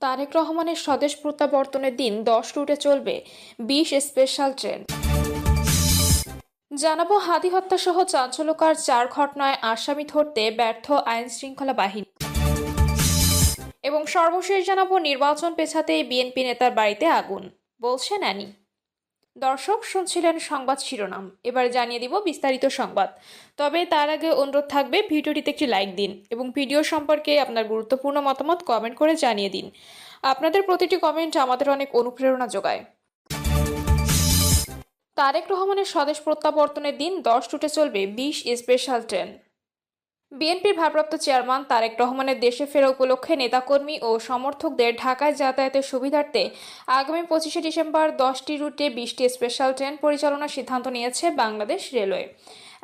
তারেক রহমানের স্বদেশ প্রত্যাবর্তনের দিন 10 রুটে চলবে 20 স্পেশাল ট্রেন। জানাবো হাদি হত্যা সহ চাঞ্চল্যকর 4 ঘটনায় আসামি ধরতে ব্যর্থ আইন শৃঙ্খলা বাহিনী। এবং সর্বশেষ জানাবো নির্বাচন পেছাতে বিএনপি নেতার বাড়িতে আগুন, বলছেন অ্যানি। দর্শক শুনছিলেন সংবাদ শিরোনাম, এবার জানিয়ে দিব বিস্তারিত সংবাদ। তবে তার আগে অনুরোধ থাকবে ভিডিওটিতে একটি লাইক দিন এবং ভিডিও সম্পর্কে আপনার গুরুত্বপূর্ণ মতামত কমেন্ট করে জানিয়ে দিন। আপনাদের প্রতিটি কমেন্ট আমাদের অনেক অনুপ্রেরণা যোগায়। তারেক রহমানের স্বদেশ প্রত্যাবর্তনের দিন 10 রুটে চলবে 20 স্পেশাল ট্রেন। বিএনপির ভারপ্রাপ্ত চেয়ারম্যান তারেক রহমানের দেশে ফেরা উপলক্ষে নেতাকর্মী ও সমর্থকদের ঢাকায় যাতায়াতের সুবিধার্থে আগামী 25শে ডিসেম্বর 10টি রুটে 20টি স্পেশাল ট্রেন পরিচালনার সিদ্ধান্ত নিয়েছে বাংলাদেশ রেলওয়ে।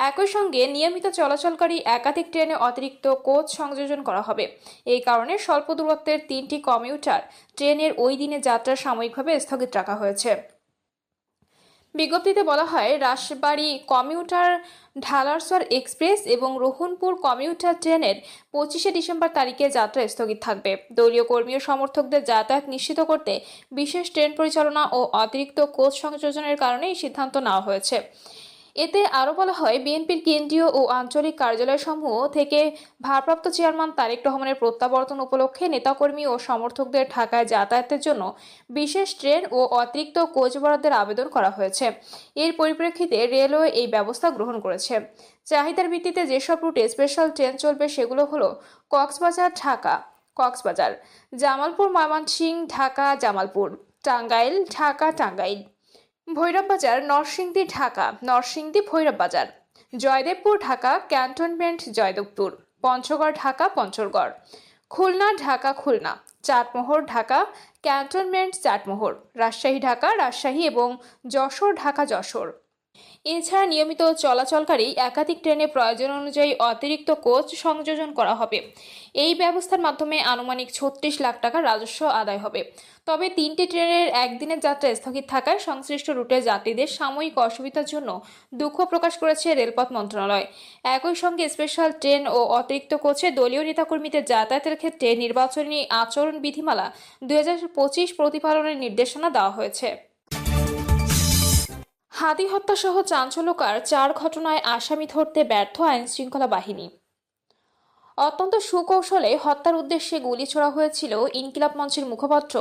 একই সঙ্গে নিয়মিত চলাচলকারী একাধিক ট্রেনে অতিরিক্ত কোচ সংযোজন করা হবে। এই কারণে স্বল্প দূরত্বের 3টি কমিউটার ট্রেনের ওই দিনে যাত্রা সাময়িকভাবে স্থগিত রাখা হয়েছে। বিজ্ঞপ্তিতে বলা হয়, রাজবাড়ী কমিউটার, ঢালারসর এক্সপ্রেস এবং রোহনপুর কমিউটার ট্রেনের 25শে ডিসেম্বর তারিখে যাত্রা স্থগিত থাকবে। দলীয় কর্মী ও সমর্থকদের যাতায়াত নিশ্চিত করতে বিশেষ ট্রেন পরিচালনা ও অতিরিক্ত কোচ সংযোজনের কারণে এই সিদ্ধান্ত নেওয়া হয়েছে। এতে আরও বলা হয়, বিএনপির কেন্দ্রীয় ও আঞ্চলিক কার্যালয়সমূহ থেকে ভারপ্রাপ্ত চেয়ারম্যান তারেক রহমানের প্রত্যাবর্তন উপলক্ষে নেতাকর্মী ও সমর্থকদের ঢাকায় যাতায়াতের জন্য বিশেষ ট্রেন ও অতিরিক্ত কোচ বরাদ্দের আবেদন করা হয়েছে। এর পরিপ্রেক্ষিতে রেলওয়ে এই ব্যবস্থা গ্রহণ করেছে। চাহিদার ভিত্তিতে যেসব রুটে স্পেশাল ট্রেন চলবে সেগুলো হলো কক্সবাজার ঢাকা কক্সবাজার, জামালপুর ময়মনসিংহ ঢাকা জামালপুর, টাঙ্গাইল ঢাকা টাঙ্গাইল, ভৈরব বাজার নরসিংদী ঢাকা নরসিংদী ভৈরব বাজার, জয়দেবপুর ঢাকা ক্যান্টনমেন্ট জয়দেবপুর, পঞ্চগড় ঢাকা পঞ্চগড়, খুলনা ঢাকা খুলনা, চাটমোহর ঢাকা ক্যান্টনমেন্ট চাটমোহর, রাজশাহী ঢাকা রাজশাহী এবং যশোর ঢাকা যশোর। এছাড়া নিয়মিত চলাচলকারী একাধিক ট্রেনে প্রয়োজন অনুযায়ী অতিরিক্ত কোচ সংযোজন করা হবে। এই ব্যবস্থার মাধ্যমে আনুমানিক 36 লাখ টাকা রাজস্ব আদায় হবে। তবে 3টি ট্রেনের একদিনের যাত্রা স্থগিত থাকায় সংশ্লিষ্ট রুটে যাত্রীদের সাময়িক অসুবিধার জন্য দুঃখ প্রকাশ করেছে রেলপথ মন্ত্রণালয়। একই সঙ্গে স্পেশাল ট্রেন ও অতিরিক্ত কোচে দলীয় নেতাকর্মীদের যাতায়াতের ক্ষেত্রে নির্বাচনী আচরণ বিধিমালা 2025 প্রতিপালনের নির্দেশনা দেওয়া হয়েছে। হাদি হত্যা সহ চাঞ্চল্যকর 4 ঘটনায় আসামি ধরতে ব্যর্থ আইনশৃঙ্খলা বাহিনী। অত্যন্ত সুকৌশলে হত্যার উদ্দেশ্যে গুলি ছোড়া হয়েছিল ইনকিলাব মঞ্চের মুখপাত্র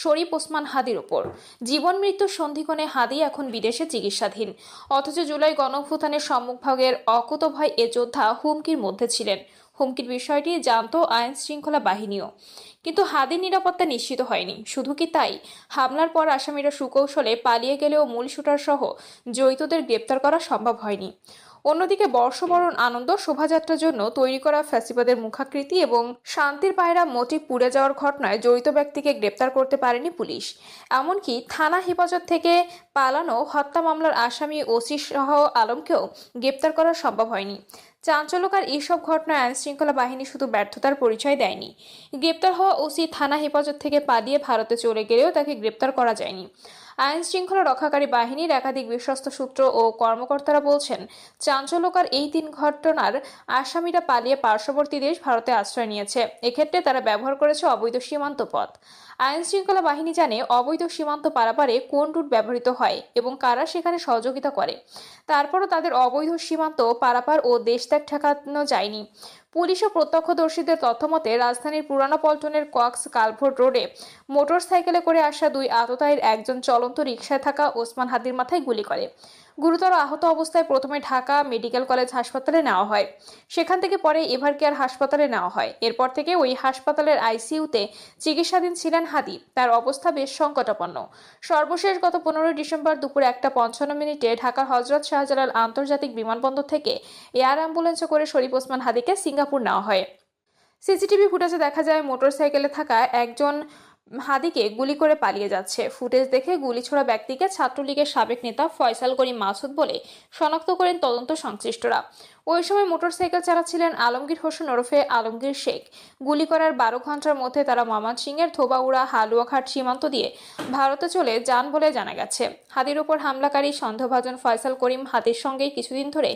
শরীফ ওসমান হাদির ওপর। জীবন মৃত্যুর সন্ধিক্ষণে হাদি এখন বিদেশে চিকিৎসাধীন। অথচ জুলাই গণঅভ্যুত্থানের সম্মুখভাগের অকুতোভয় এ যোদ্ধা হুমকির মধ্যে ছিলেন। হুমকির বিষয়টি জানত আইন শৃঙ্খলা বাহিনীও, কিন্তু হাদির নিরাপত্তা নিশ্চিত হয়নি। শুধু কি তাই, হামলার পর আসামিরা সুকৌশলে পালিয়ে গেলেও মূল শুটার সহ জড়িতদের গ্রেপ্তার করা সম্ভব হয়নি। অন্যদিকে বর্ষবরণ আনন্দ শোভাযাত্রার জন্য তৈরি করা ফ্যাসিবাদের মুখাকৃতি এবং শান্তির পায়রা মোটিভ পুড়ে যাওয়ার ঘটনায় জড়িত ব্যক্তিকে গ্রেপ্তার করতে পারেনি পুলিশ। এমনকি থানা হেফাজত থেকে পালানো হত্যা মামলার আসামি ওসি সহ আলমকেও গ্রেপ্তার করা সম্ভব হয়নি। চাঞ্চল্যকর এইসব ঘটনায় আইনশৃঙ্খলা বাহিনী শুধু ব্যর্থতার পরিচয় দেয়নি, গ্রেপ্তার হওয়া ওসি থানা হেফাজত থেকে পালিয়ে ভারতে চলে গেলেও তাকে গ্রেপ্তার করা যায়নি। আইন শৃঙ্খলা রক্ষাকারী বাহিনীর একাধিক বিশ্বস্ত সূত্র ও কর্মকর্তারা বলছেন, চাঞ্চল্যকর এই 3 ঘটনার আসামিরা পালিয়ে পার্শ্ববর্তী দেশ ভারতে আশ্রয় নিয়েছে। এক্ষেত্রে তারা ব্যবহার করেছে অবৈধ সীমান্ত পথ। আইন শৃঙ্খলা বাহিনী জানে অবৈধ সীমান্ত পারাপারে কোন রুট ব্যবহৃত হয় এবং কারা সেখানে সহযোগিতা করে। তারপরও তাদের অবৈধ সীমান্ত পারাপার ও দেশত্যাগ ঠেকানো যায়নি। পুলিশ ও প্রত্যক্ষদর্শীদের তথ্যমতে রাজধানীর পুরানো পল্টনের কক্স কালভোর্ট রোডে মোটরসাইকেলে করে আসা 2 আততায়ীর একজন চলন্ত রিকশায় থাকা ওসমান হাদির মাথায় গুলি করে। গুরুতর আহত অবস্থায় প্রথমে ঢাকা মেডিকেল কলেজ হাসপাতালে নেওয়া হয়, সেখান থেকে পরে এভারকেয়ার হাসপাতালে নেওয়া হয়। এরপর থেকে ওই হাসপাতালের আইসিইউতে চিকিৎসাধীন ছিলেন হাদি। তার অবস্থা বেশ সংকটাপন্ন। সর্বশেষ গত 15 ডিসেম্বর দুপুর 1:55 ঢাকার হযরত শাহজালাল আন্তর্জাতিক বিমানবন্দর থেকে এয়ার অ্যাম্বুলেন্সে করে শরীফ ওসমান হাদিকে সিঙ্গাপুর নেওয়া হয়। সিসিটিভি ফুটেজে দেখা যায় মোটরসাইকেলে থাকা একজন হাদিকে গুলি করে পালিয়ে যাচ্ছে। ফুটেজ দেখে গুলি ছোড়া ব্যক্তিকে ছাত্রলীগের সাবেক নেতা ফয়সাল করিম মাসুদ বলে শনাক্ত করেন তদন্ত সংশ্লিষ্টরা। ওই সময় মোটরসাইকেল চালাচ্ছিলেন আলমগীর হোসেন ওরফে আলমগীর শেখ। গুলি করার 12 ঘন্টার মধ্যে তারা ময়মনসিংহের ধোবাউড়া হালুয়াঘাট সীমান্ত দিয়ে ভারতে চলে যান বলে জানা গেছে। হাদির উপর হামলাকারী সন্দেহভাজন ফয়সাল করিম হাদির সঙ্গেই কিছুদিন ধরে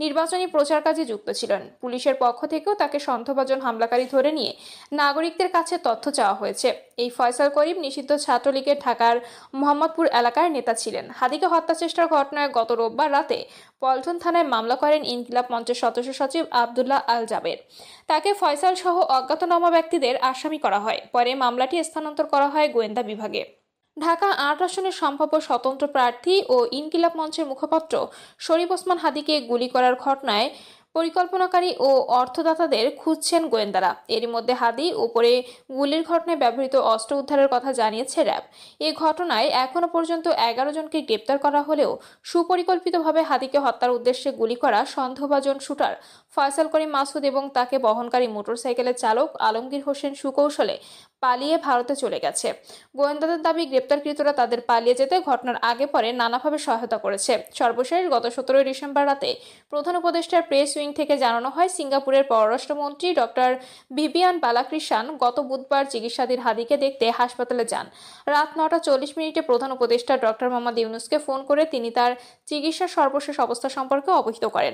নির্বাচনী প্রচার কাজে যুক্ত ছিলেন। পুলিশের পক্ষ থেকেও তাকে সন্দেহভাজন হামলাকারী ধরে নিয়ে নাগরিকদের কাছে তথ্য চাওয়া হয়েছে। এই ফয়সাল করিম নিষিদ্ধ ছাত্রলীগের ঢাকার মোহাম্মদপুর এলাকার নেতা ছিলেন। হাদিকে হত্যা চেষ্টার ঘটনায় গত রোববার রাতে পল্টন থানায় মামলা করেন ইনকিলাব মঞ্চের সদস্য সচিব আব্দুল্লাহ আল জাবের। তাকে ফয়সাল সহ অজ্ঞাতনামা ব্যক্তিদের আসামি করা হয়। পরে মামলাটি স্থানান্তর করা হয় গোয়েন্দা বিভাগে। ঢাকা ৮ আসনের সম্ভাব্য স্বতন্ত্র প্রার্থী ও ইনকিলাব মঞ্চের মুখপাত্র শরীফ ওসমান হাদিকে গুলি করার ঘটনায় পরিকল্পনাকারী ও অর্থদাতাদের খুঁজছেন গোয়েন্দারা। এরই মধ্যে হাদি উপরে গুলির ঘটনায় ব্যবহৃত অস্ত্র উদ্ধারের কথা জানিয়েছে র্যাব। এই ঘটনায় এখনো পর্যন্ত 11 জনকে গ্রেপ্তার করা হলেও সুপরিকল্পিতভাবে হাদিকে হত্যার উদ্দেশ্যে গুলি করা সন্দেহভাজন শুটার ফয়সাল করিম মাসুদ এবং তাকে বহনকারী মোটরসাইকেলের চালক আলমগীর হোসেন সুকৌশলে পালিয়ে ভারতে চলে গেছে। গোয়েন্দাদের দাবি, গ্রেপ্তারকৃতরা তাদের পালিয়ে যেতে ঘটনার আগে পরে নানাভাবে সহায়তা করেছে। সর্বশেষ গত 17 ডিসেম্বর রাতে প্রধান উপদেষ্টার প্রেস উইং থেকে জানানো হয়, সিঙ্গাপুরের পররাষ্ট্রমন্ত্রী ডক্টর ভিভিয়ান বালাকৃষ্ণন গত বুধবার চিকিৎসাধীন হাদিকে দেখতে হাসপাতালে যান। রাত 9:40 প্রধান উপদেষ্টা ডক্টর মোহাম্মদ ইউনূসকে ফোন করে তিনি তার চিকিৎসার সর্বশেষ অবস্থা সম্পর্কে অবহিত করেন।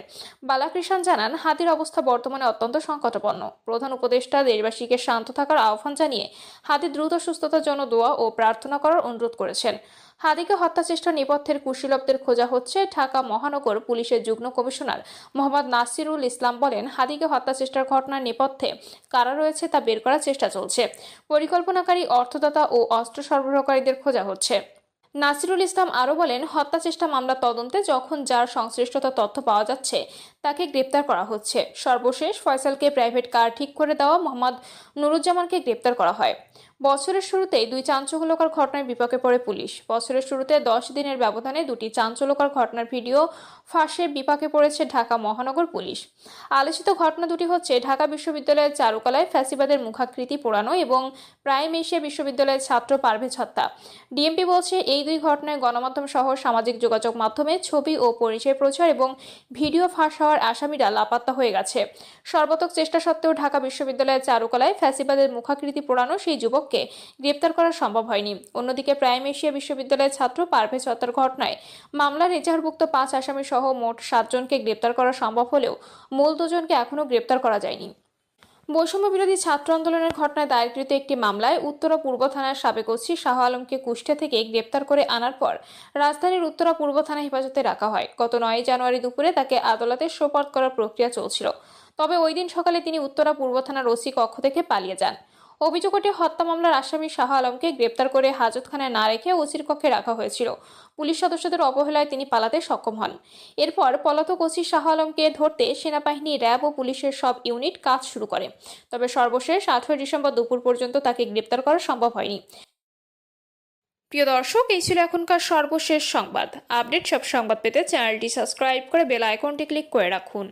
বালাকৃষ্ণন জানান, হাদির অবস্থা বর্তমানে অত্যন্ত সংকটাপন্ন। প্রধান উপদেষ্টা দেশবাসীকে শান্ত থাকার আহ্বান জানিয়ে হাদির দ্রুত সুস্থতার জন্য দোয়া ও প্রার্থনা করার অনুরোধ করেছেন। হাদিকে হত্যা চেষ্টার নেপথ্যের কুশীলবদের খোঁজা হচ্ছে। ঢাকা মহানগর পুলিশের যুগ্ম কমিশনার মোহাম্মদ নাসিরুল ইসলাম বলেন, হাদিকে হত্যা চেষ্টার ঘটনার নেপথ্যে কারা রয়েছে তা বের করার চেষ্টা চলছে। পরিকল্পনাকারী, অর্থদাতা ও অস্ত্র সরবরাহকারীদের খোঁজা হচ্ছে। নাসিরুল ইসলাম আরও বলেন, হত্যা চেষ্টা মামলার তদন্তে যখন যার সংশ্লিষ্টতার তথ্য পাওয়া যাচ্ছে তাকে গ্রেপ্তার করা হচ্ছে। সর্বশেষ ফয়সালকে প্রাইভেট কার ঠিক করে দেওয়া মোহাম্মদ নুরুজ্জামানকে গ্রেপ্তার করা হয়। বছরের শুরুতেই 2 চাঞ্চল্যকর ঘটনায় বিপাকে পড়ে পুলিশ। বছরের শুরুতে 10 দিনের ব্যবধানে 2টি চাঞ্চল্যকর ঘটনার ভিডিও ফাঁসে বিপাকে পড়েছে ঢাকা মহানগর পুলিশ। আলোচিত ঘটনা দুটি হচ্ছে ঢাকা বিশ্ববিদ্যালয়ের চারুকলায় ফ্যাসিবাদের মুখাকৃতি পোড়ানো এবং প্রাইম এশিয়া বিশ্ববিদ্যালয়ের ছাত্র পারভেজ হত্যা। ডিএমপি বলছে, এই 2 ঘটনায় গণমাধ্যম সহ সামাজিক যোগাযোগ মাধ্যমে ছবি ও পরিচয় প্রচার এবং ভিডিও ফাঁস হওয়ার আসামিরা লাপাত্তা হয়ে গেছে। সর্বাত্মক চেষ্টা সত্ত্বেও ঢাকা বিশ্ববিদ্যালয়ের চারুকলায় ফ্যাসিবাদের মুখাকৃতি পোড়ানো সেই যুবককে গ্রেপ্তার করা সম্ভব হয়নি। অন্যদিকে প্রাইম এশিয়া বিশ্ববিদ্যালয়ের ছাত্র পারভেজ হত্যার ঘটনায় মামলার এজাহারভুক্ত 5 আসামি সহ মোট 7 জনকে গ্রেপ্তার করা সম্ভব হলেও মূল 2 জনকে এখনও গ্রেপ্তার করা যায়নি। বৈষম্য বিরোধী ছাত্র আন্দোলনের ঘটনায় দায়েরকৃত একটি মামলায় উত্তরা পূর্ব থানার সাবেক ওসি শাহ আলমকে কুষ্টিয়া থেকে গ্রেপ্তার করে আনার পর রাজধানীর উত্তরা পূর্ব থানা হেফাজতে রাখা হয়। গত 9 জানুয়ারি দুপুরে তাকে আদালতে সোপর্দ করার প্রক্রিয়া চলছিল। তবে ওই দিন সকালে তিনি উত্তরা পূর্ব থানার ওসি কক্ষ থেকে পালিয়ে যান। অভিযোগ ওঠে, হত্যা মামলার আসামি শাহ আলমকে গ্রেপ্তার করে হাজতখানায় না রেখে ওসির কক্ষে রাখা হয়েছিল। পুলিশ সদস্যদের অবহেলায় তিনি পালাতে সক্ষম হন। এরপর পলাতক ওসি শাহ আলমকে ধরতে সেনাবাহিনী, র্যাব ও পুলিশের সব ইউনিট কাজ শুরু করে। তবে সর্বশেষ 18 ডিসেম্বর দুপুর পর্যন্ত তাকে গ্রেপ্তার করা সম্ভব হয়নি। প্রিয় দর্শক, এই ছিল এখনকার সর্বশেষ সংবাদ। আপডেট সব সংবাদ পেতে চ্যানেলটি সাবস্ক্রাইব করে বেল আইকনটি ক্লিক করে রাখুন।